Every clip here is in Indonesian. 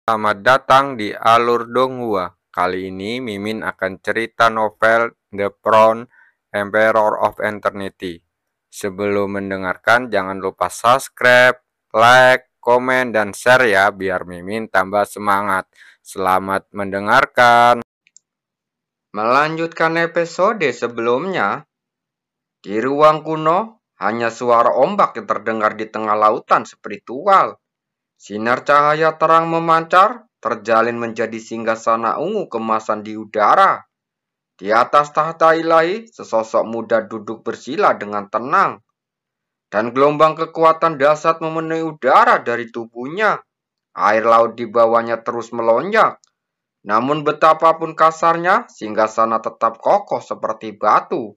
Selamat datang di Alur Donghua. Kali ini Mimin akan cerita novel The Crown Emperor of Eternity. Sebelum mendengarkan jangan lupa subscribe, like, komen, dan share ya biar Mimin tambah semangat. Selamat mendengarkan. Melanjutkan episode sebelumnya, di ruang kuno hanya suara ombak yang terdengar di tengah lautan spiritual. Sinar cahaya terang memancar, terjalin menjadi singgasana ungu kemasan di udara. Di atas tahta ilahi, sesosok muda duduk bersila dengan tenang. Dan gelombang kekuatan dahsyat memenuhi udara dari tubuhnya. Air laut di bawahnya terus melonjak. Namun betapapun kasarnya, singgasana tetap kokoh seperti batu.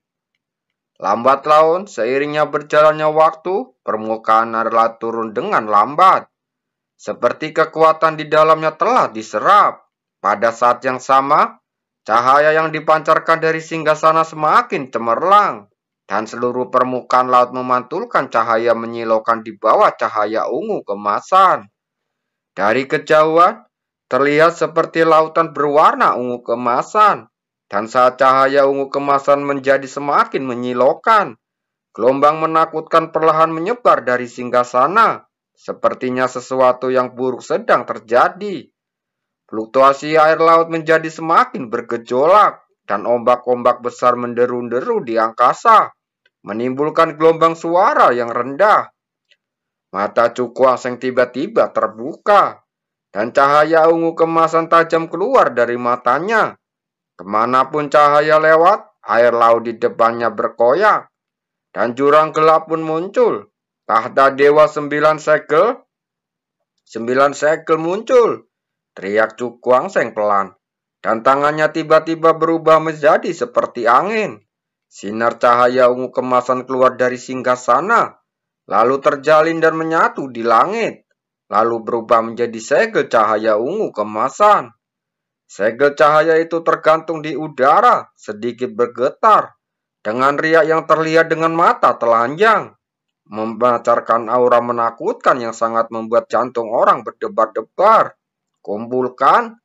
Lambat laun, seiringnya berjalannya waktu, permukaan air laut turun dengan lambat. Seperti kekuatan di dalamnya telah diserap. Pada saat yang sama, cahaya yang dipancarkan dari singgasana semakin cemerlang. Dan seluruh permukaan laut memantulkan cahaya menyilaukan di bawah cahaya ungu kemasan. Dari kejauhan, terlihat seperti lautan berwarna ungu kemasan. Dan saat cahaya ungu kemasan menjadi semakin menyilaukan, gelombang menakutkan perlahan menyebar dari singgasana. Sepertinya sesuatu yang buruk sedang terjadi. Fluktuasi air laut menjadi semakin bergejolak, dan ombak-ombak besar menderu-deru di angkasa, menimbulkan gelombang suara yang rendah. Mata Cukuang tiba-tiba terbuka, dan cahaya ungu kemasan tajam keluar dari matanya. Kemanapun cahaya lewat, air laut di depannya berkoyak, dan jurang gelap pun muncul. Tahta Dewa 9 segel muncul, teriak Cukuang pelan, dan tangannya tiba-tiba berubah menjadi seperti angin. Sinar cahaya ungu kemasan keluar dari singgasana, lalu terjalin dan menyatu di langit, lalu berubah menjadi segel cahaya ungu kemasan. Segel cahaya itu tergantung di udara, sedikit bergetar, dengan riak yang terlihat dengan mata telanjang, memancarkan aura menakutkan yang sangat membuat jantung orang berdebar-debar. Kumpulkan.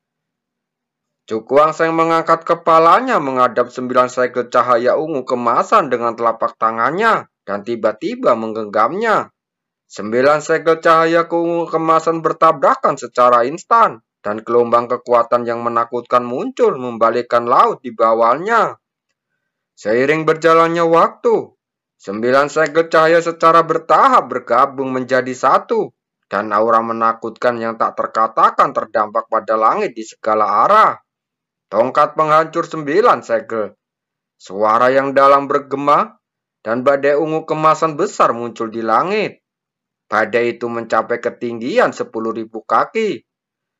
Cukuang mengangkat kepalanya menghadap 9 segel cahaya ungu kemasan dengan telapak tangannya, dan tiba-tiba menggenggamnya. 9 segel cahaya ungu kemasan bertabrakan secara instan, dan gelombang kekuatan yang menakutkan muncul membalikkan laut di bawahnya. Seiring berjalannya waktu, 9 segel cahaya secara bertahap bergabung menjadi satu, dan aura menakutkan yang tak terkatakan terdampak pada langit di segala arah. Tongkat penghancur 9 segel. Suara yang dalam bergema, dan badai ungu kemasan besar muncul di langit. Badai itu mencapai ketinggian 10.000 kaki.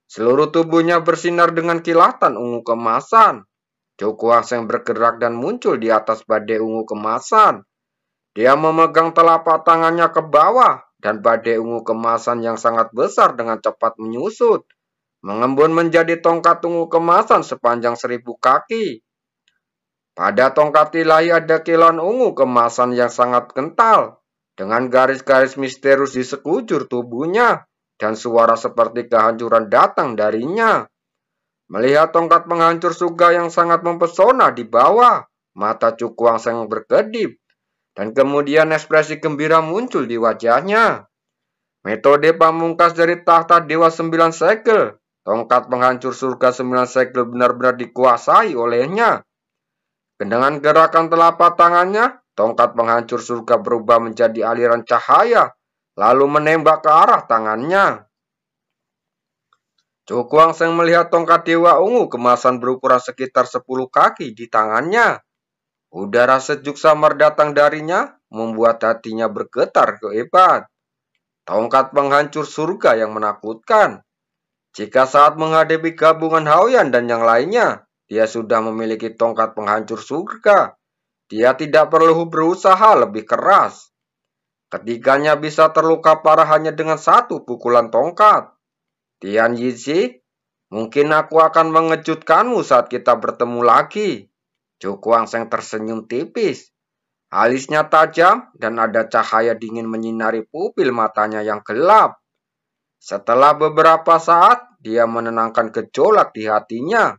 Seluruh tubuhnya bersinar dengan kilatan ungu kemasan. Cukuang bergerak dan muncul di atas badai ungu kemasan. Dia memegang telapak tangannya ke bawah, dan badai ungu kemasan yang sangat besar dengan cepat menyusut, mengembun menjadi tongkat ungu kemasan sepanjang 1.000 kaki. Pada tongkat ilahi ada kilauan ungu kemasan yang sangat kental, dengan garis-garis misterius di sekujur tubuhnya, dan suara seperti kehancuran datang darinya. Melihat tongkat penghancur surga yang sangat mempesona di bawah, mata Cukuang berkedip, dan kemudian ekspresi gembira muncul di wajahnya. Metode pamungkas dari tahta Dewa 9 segel, tongkat penghancur surga 9 segel benar-benar dikuasai olehnya. Dengan gerakan telapak tangannya, tongkat penghancur surga berubah menjadi aliran cahaya, lalu menembak ke arah tangannya. Cukuang melihat tongkat dewa ungu kemasan berukuran sekitar 10 kaki di tangannya. Udara sejuk samar datang darinya, membuat hatinya bergetar kehebat. Tongkat penghancur surga yang menakutkan. Jika saat menghadapi gabungan Haoyan dan yang lainnya, dia sudah memiliki tongkat penghancur surga, dia tidak perlu berusaha lebih keras. Ketiganya bisa terluka parah hanya dengan satu pukulan tongkat. Tian Yizi, mungkin aku akan mengejutkanmu saat kita bertemu lagi. Cukuang tersenyum tipis. Alisnya tajam dan ada cahaya dingin menyinari pupil matanya yang gelap. Setelah beberapa saat, dia menenangkan gejolak di hatinya,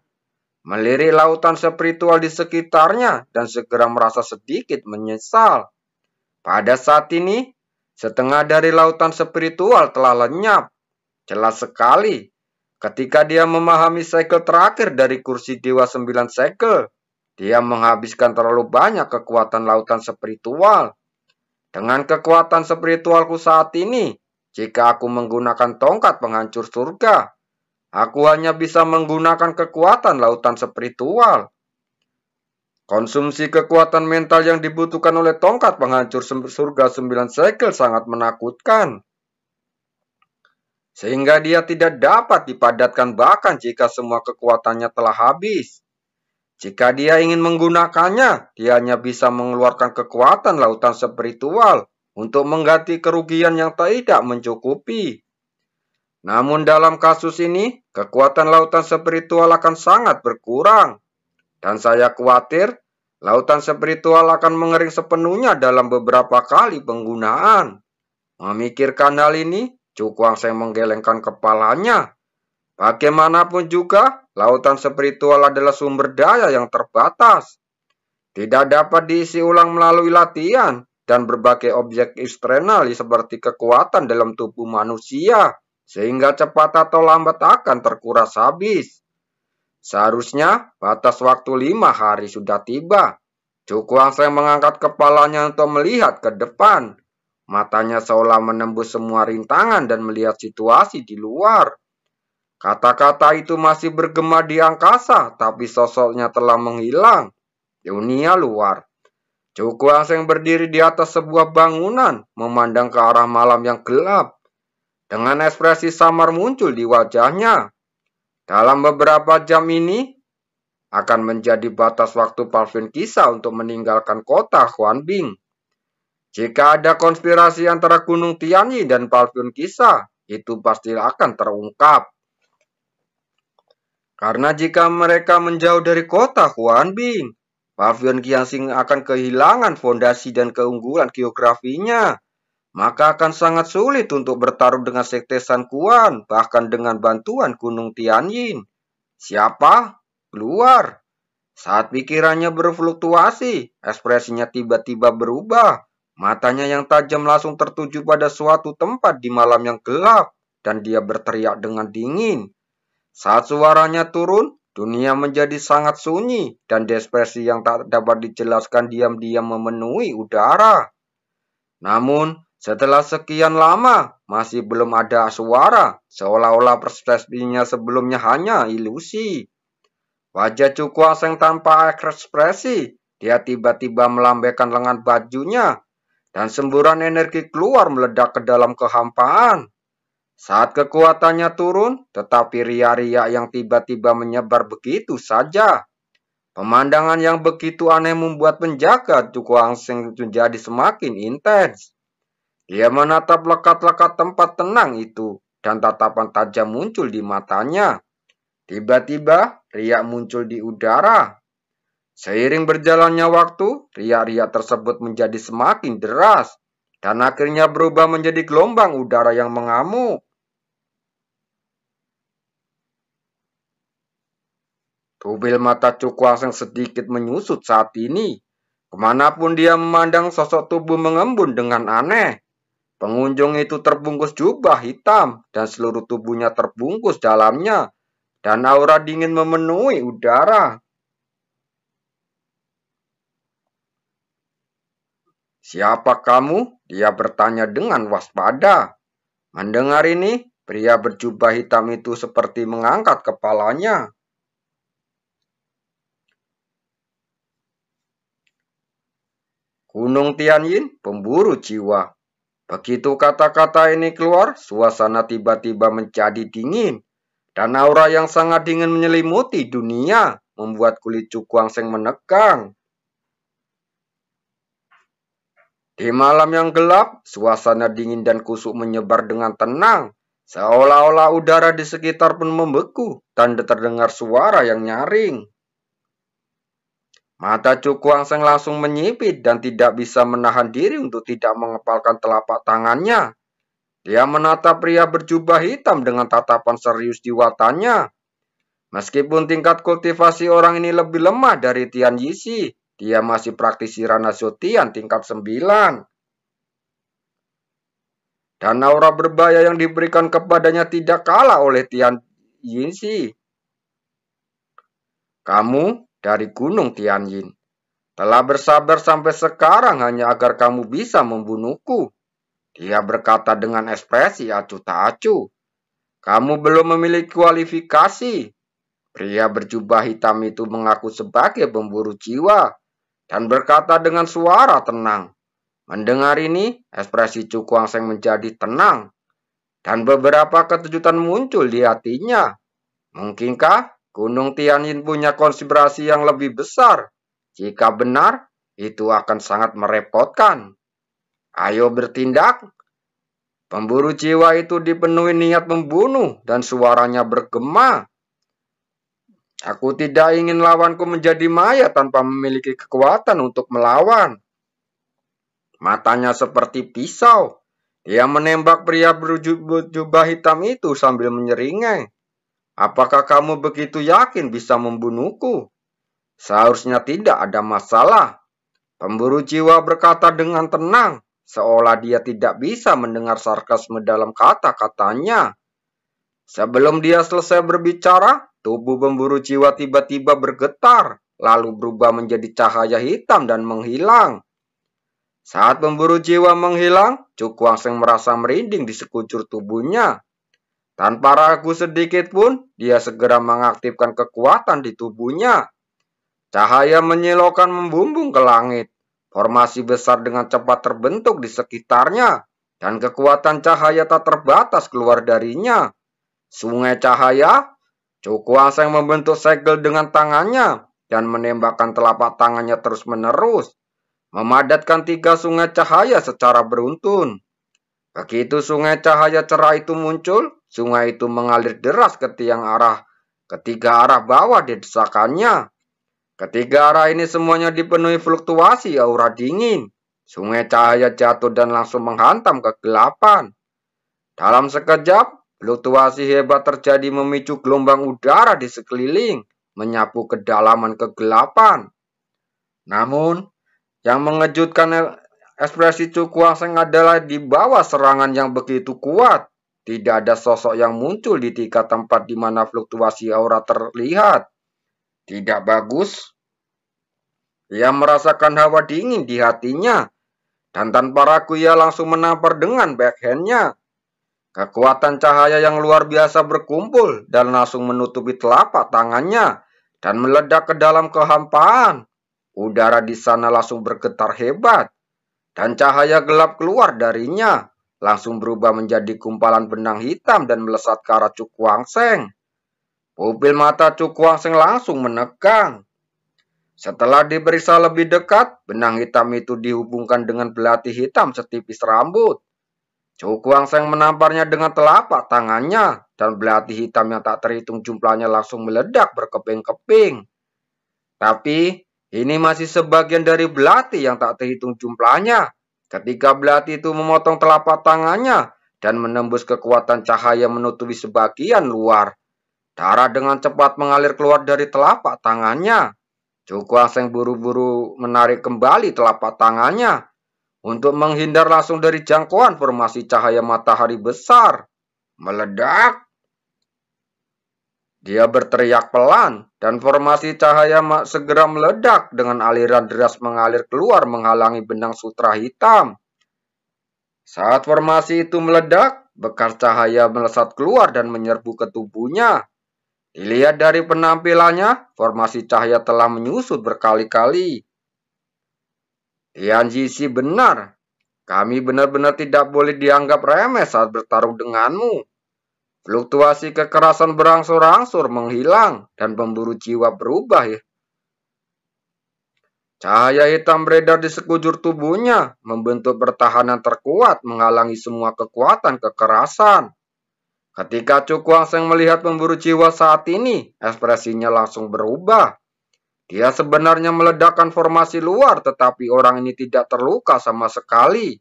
melirik lautan spiritual di sekitarnya, dan segera merasa sedikit menyesal. Pada saat ini, setengah dari lautan spiritual telah lenyap. Jelas sekali, ketika dia memahami segel terakhir dari kursi Dewa 9 segel, dia menghabiskan terlalu banyak kekuatan lautan spiritual. Dengan kekuatan spiritualku saat ini, jika aku menggunakan tongkat penghancur surga, aku hanya bisa menggunakan kekuatan lautan spiritual. Konsumsi kekuatan mental yang dibutuhkan oleh tongkat penghancur surga 9 segel sangat menakutkan. Sehingga dia tidak dapat dipadatkan bahkan jika semua kekuatannya telah habis. Jika dia ingin menggunakannya, dia hanya bisa mengeluarkan kekuatan lautan spiritual untuk mengganti kerugian yang tidak mencukupi. Namun dalam kasus ini, kekuatan lautan spiritual akan sangat berkurang. Dan saya khawatir, lautan spiritual akan mengering sepenuhnya dalam beberapa kali penggunaan. Memikirkan hal ini, Cukuang Seng menggelengkan kepalanya. Bagaimanapun juga, lautan spiritual adalah sumber daya yang terbatas. Tidak dapat diisi ulang melalui latihan dan berbagai objek eksternal seperti kekuatan dalam tubuh manusia, sehingga cepat atau lambat akan terkuras habis. Seharusnya batas waktu 5 hari sudah tiba. Cukuang Seng mengangkat kepalanya untuk melihat ke depan. Matanya seolah menembus semua rintangan dan melihat situasi di luar. Kata-kata itu masih bergema di angkasa, tapi sosoknya telah menghilang. Dunia luar. Cukuang Seng berdiri di atas sebuah bangunan, memandang ke arah malam yang gelap. Dengan ekspresi samar muncul di wajahnya. Dalam beberapa jam ini, akan menjadi batas waktu Palvin Kisah untuk meninggalkan kota Huanbing. Jika ada konspirasi antara Gunung Tianyi dan Palvin Kisah, itu pasti akan terungkap. Karena jika mereka menjauh dari kota Huanbing, Palvin Kiansing akan kehilangan fondasi dan keunggulan geografinya. Maka akan sangat sulit untuk bertarung dengan Sekte San Quan, bahkan dengan bantuan Gunung Tianyin. Siapa? Keluar. Saat pikirannya berfluktuasi, ekspresinya tiba-tiba berubah. Matanya yang tajam langsung tertuju pada suatu tempat di malam yang gelap, dan dia berteriak dengan dingin. Saat suaranya turun, dunia menjadi sangat sunyi, dan ekspresi yang tak dapat dijelaskan diam-diam memenuhi udara. Namun, setelah sekian lama, masih belum ada suara, seolah-olah persepsinya sebelumnya hanya ilusi. Wajah Cukuang Seng tanpa ekspresi, dia tiba-tiba melambaikan lengan bajunya, dan semburan energi keluar meledak ke dalam kehampaan. Saat kekuatannya turun, tetapi ria-ria yang tiba-tiba menyebar begitu saja. Pemandangan yang begitu aneh membuat penjaga Cukuang Seng menjadi semakin intens. Dia menatap lekat-lekat tempat tenang itu, dan tatapan tajam muncul di matanya. Tiba-tiba, riak muncul di udara. Seiring berjalannya waktu, riak-riak tersebut menjadi semakin deras, dan akhirnya berubah menjadi gelombang udara yang mengamuk. Tubil mata Cukuang Seng sedikit menyusut saat ini. Kemanapun dia memandang, sosok tubuh mengembun dengan aneh. Pengunjung itu terbungkus jubah hitam dan seluruh tubuhnya terbungkus dalamnya, dan aura dingin memenuhi udara. Siapa kamu? Dia bertanya dengan waspada. Mendengar ini, pria berjubah hitam itu seperti mengangkat kepalanya. Gunung Tianyin, pemburu jiwa. Begitu kata-kata ini keluar, suasana tiba-tiba menjadi dingin, dan aura yang sangat dingin menyelimuti dunia, membuat kulit Cukuang Seng menegang. Di malam yang gelap, suasana dingin dan kusuk menyebar dengan tenang, seolah-olah udara di sekitar pun membeku, dan terdengar suara yang nyaring. Mata Cukuang Seng langsung menyipit dan tidak bisa menahan diri untuk tidak mengepalkan telapak tangannya. Dia menatap pria berjubah hitam dengan tatapan serius di matanya. Meskipun tingkat kultivasi orang ini lebih lemah dari Tian Yixi, dia masih praktisi Rana Zotian tingkat 9. Dan aura berbahaya yang diberikan kepadanya tidak kalah oleh Tian Yixi. Kamu dari Gunung Tianjin telah bersabar sampai sekarang hanya agar kamu bisa membunuhku. Dia berkata dengan ekspresi acuh tak acuh. Kamu belum memiliki kualifikasi. Pria berjubah hitam itu mengaku sebagai pemburu jiwa dan berkata dengan suara tenang. Mendengar ini, ekspresi Chu Guangsheng menjadi tenang dan beberapa kejutan muncul di hatinya. Mungkinkah Gunung Tianjin punya konspirasi yang lebih besar? Jika benar, itu akan sangat merepotkan. Ayo bertindak. Pemburu jiwa itu dipenuhi niat membunuh dan suaranya bergema. Aku tidak ingin lawanku menjadi mayat tanpa memiliki kekuatan untuk melawan. Matanya seperti pisau. Dia menembak pria berjubah hitam itu sambil menyeringai. Apakah kamu begitu yakin bisa membunuhku? Seharusnya tidak ada masalah. Pemburu jiwa berkata dengan tenang, seolah dia tidak bisa mendengar sarkasme dalam kata-katanya. Sebelum dia selesai berbicara, tubuh pemburu jiwa tiba-tiba bergetar, lalu berubah menjadi cahaya hitam dan menghilang. Saat pemburu jiwa menghilang, Chu Guangsheng merasa merinding di sekujur tubuhnya. Tanpa ragu sedikit pun, dia segera mengaktifkan kekuatan di tubuhnya. Cahaya menyilaukan membumbung ke langit. Formasi besar dengan cepat terbentuk di sekitarnya, dan kekuatan cahaya tak terbatas keluar darinya. Sungai cahaya, Chu Guangsheng membentuk segel dengan tangannya, dan menembakkan telapak tangannya terus-menerus, memadatkan 3 sungai cahaya secara beruntun. Begitu sungai cahaya cerah itu muncul, sungai itu mengalir deras ke ketiga arah bawah di desakannya. Ketiga arah ini semuanya dipenuhi fluktuasi aura dingin. Sungai cahaya jatuh dan langsung menghantam kegelapan. Dalam sekejap, fluktuasi hebat terjadi memicu gelombang udara di sekeliling, menyapu kedalaman kegelapan. Namun, yang mengejutkan ekspresi Chu Guangsheng adalah di bawah serangan yang begitu kuat. Tidak ada sosok yang muncul di 3 tempat di mana fluktuasi aura terlihat. Tidak bagus. Ia merasakan hawa dingin di hatinya. Dan tanpa ragu ia langsung menampar dengan backhand-nya. Kekuatan cahaya yang luar biasa berkumpul dan langsung menutupi telapak tangannya dan meledak ke dalam kehampaan. Udara di sana langsung bergetar hebat. Dan cahaya gelap keluar darinya, langsung berubah menjadi gumpalan benang hitam dan melesat ke arah Chu Guangsheng. Pupil mata Chu Guangsheng langsung menegang. Setelah diperiksa lebih dekat, benang hitam itu dihubungkan dengan belati hitam setipis rambut. Chu Guangsheng menamparnya dengan telapak tangannya, dan belati hitam yang tak terhitung jumlahnya langsung meledak berkeping-keping. Tapi, ini masih sebagian dari belati yang tak terhitung jumlahnya. Ketika belati itu memotong telapak tangannya dan menembus kekuatan cahaya menutupi sebagian luar. Darah dengan cepat mengalir keluar dari telapak tangannya. Chu Guangsheng buru-buru menarik kembali telapak tangannya untuk menghindar langsung dari jangkauan formasi cahaya matahari besar. Meledak. Dia berteriak pelan, dan formasi cahaya segera meledak dengan aliran deras mengalir keluar menghalangi benang sutra hitam. Saat formasi itu meledak, bekas cahaya melesat keluar dan menyerbu ke tubuhnya. Dilihat dari penampilannya, formasi cahaya telah menyusut berkali-kali. Tian Yixi benar. Kami benar-benar tidak boleh dianggap remeh saat bertarung denganmu. Fluktuasi kekerasan berangsur-angsur menghilang dan pemburu jiwa berubah ya. Cahaya hitam beredar di sekujur tubuhnya, membentuk pertahanan terkuat menghalangi semua kekuatan kekerasan. Ketika Chu Guangsheng melihat pemburu jiwa saat ini, ekspresinya langsung berubah. Dia sebenarnya meledakkan formasi luar, tetapi orang ini tidak terluka sama sekali.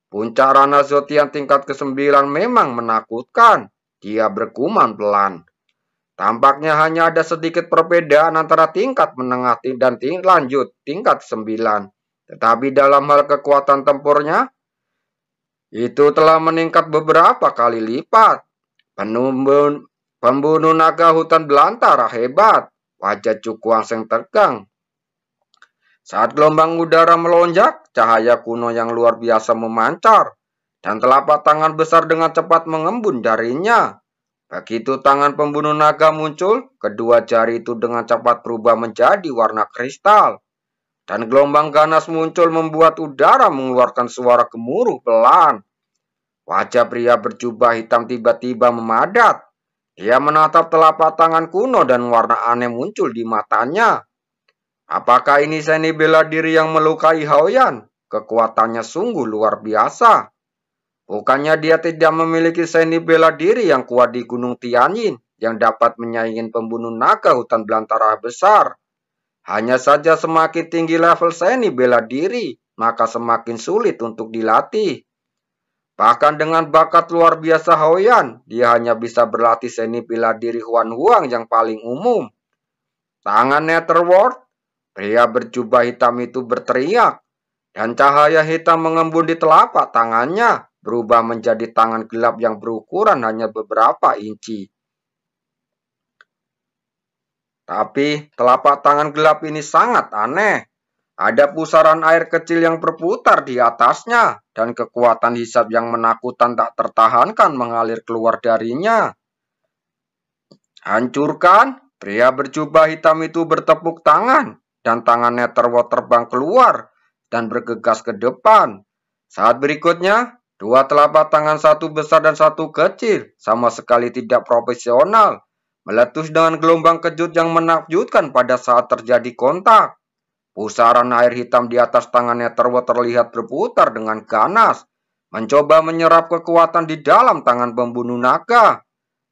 Puncak Rana Zotian tingkat ke-9 memang menakutkan. Dia bergumam pelan. Tampaknya hanya ada sedikit perbedaan antara tingkat menengah dan lanjut tingkat 9. Tetapi dalam hal kekuatan tempurnya, itu telah meningkat beberapa kali lipat. Pembunuh naga hutan belantara hebat. Wajah Cukuang Seng tegang. Saat gelombang udara melonjak, cahaya kuno yang luar biasa memancar, dan telapak tangan besar dengan cepat mengembun jarinya. Begitu tangan pembunuh naga muncul, kedua jari itu dengan cepat berubah menjadi warna kristal. Dan gelombang ganas muncul membuat udara mengeluarkan suara gemuruh pelan. Wajah pria berjubah hitam tiba-tiba memadat. Dia menatap telapak tangan kuno dan warna aneh muncul di matanya. Apakah ini seni bela diri yang melukai Haoyan? Kekuatannya sungguh luar biasa. Bukannya dia tidak memiliki seni bela diri yang kuat di Gunung Tianyin yang dapat menyaingi pembunuh naga hutan belantara besar. Hanya saja semakin tinggi level seni bela diri, maka semakin sulit untuk dilatih. Bahkan dengan bakat luar biasa Haoyan, dia hanya bisa berlatih seni bela diri Huan Huang yang paling umum. Tangan Netherworld, pria berjubah hitam itu berteriak, dan cahaya hitam mengembun di telapak tangannya, berubah menjadi tangan gelap yang berukuran hanya beberapa inci. Tapi telapak tangan gelap ini sangat aneh. Ada pusaran air kecil yang berputar di atasnya, dan kekuatan hisab yang menakutkan tak tertahankan mengalir keluar darinya. Hancurkan, pria berjubah hitam itu bertepuk tangan, dan tangan Netherworld terbang keluar dan bergegas ke depan. Saat berikutnya, dua telapak tangan, satu besar dan satu kecil, sama sekali tidak profesional, meletus dengan gelombang kejut yang menakjubkan pada saat terjadi kontak. Pusaran air hitam di atas tangan Netherworld terlihat berputar dengan ganas, mencoba menyerap kekuatan di dalam tangan pembunuh naga.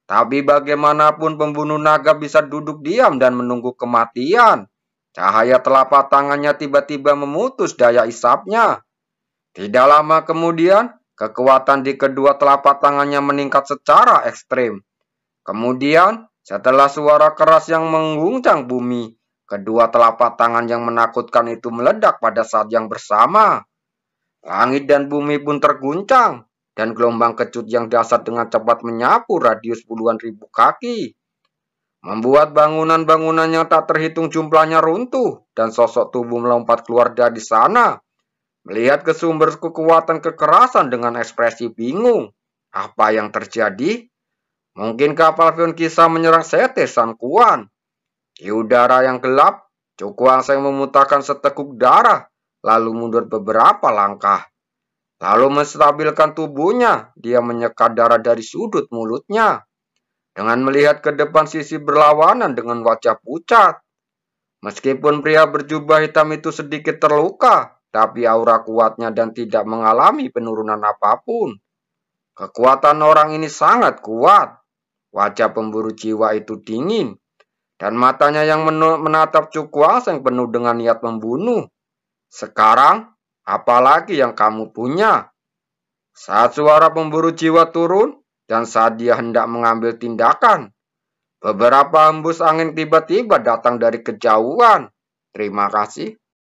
Tapi bagaimanapun pembunuh naga bisa duduk diam dan menunggu kematian. Cahaya telapak tangannya tiba-tiba memutus daya isapnya. Tidak lama kemudian, kekuatan di kedua telapak tangannya meningkat secara ekstrim. Kemudian, setelah suara keras yang mengguncang bumi, kedua telapak tangan yang menakutkan itu meledak pada saat yang bersama. Langit dan bumi pun terguncang, dan gelombang kecut yang dahsyat dengan cepat menyapu radius puluhan ribu kaki. Membuat bangunan-bangunan yang tak terhitung jumlahnya runtuh, dan sosok tubuh melompat keluar dari sana. Melihat ke sumber kekuatan kekerasan dengan ekspresi bingung. Apa yang terjadi? Mungkin kapal Fion Kisah menyerang Sete San Quan. Di udara yang gelap, Cukuang Seng memuntahkan seteguk darah, lalu mundur beberapa langkah. Lalu menstabilkan tubuhnya, dia menyekat darah dari sudut mulutnya. Dengan melihat ke depan sisi berlawanan dengan wajah pucat. Meskipun pria berjubah hitam itu sedikit terluka, tapi aura kuatnya dan tidak mengalami penurunan apapun. Kekuatan orang ini sangat kuat. Wajah pemburu jiwa itu dingin, dan matanya yang menatap Cukuang Seng penuh dengan niat membunuh. Sekarang, apalagi yang kamu punya? Saat suara pemburu jiwa turun, dan saat dia hendak mengambil tindakan, beberapa hembus angin tiba-tiba datang dari kejauhan. Terima kasih.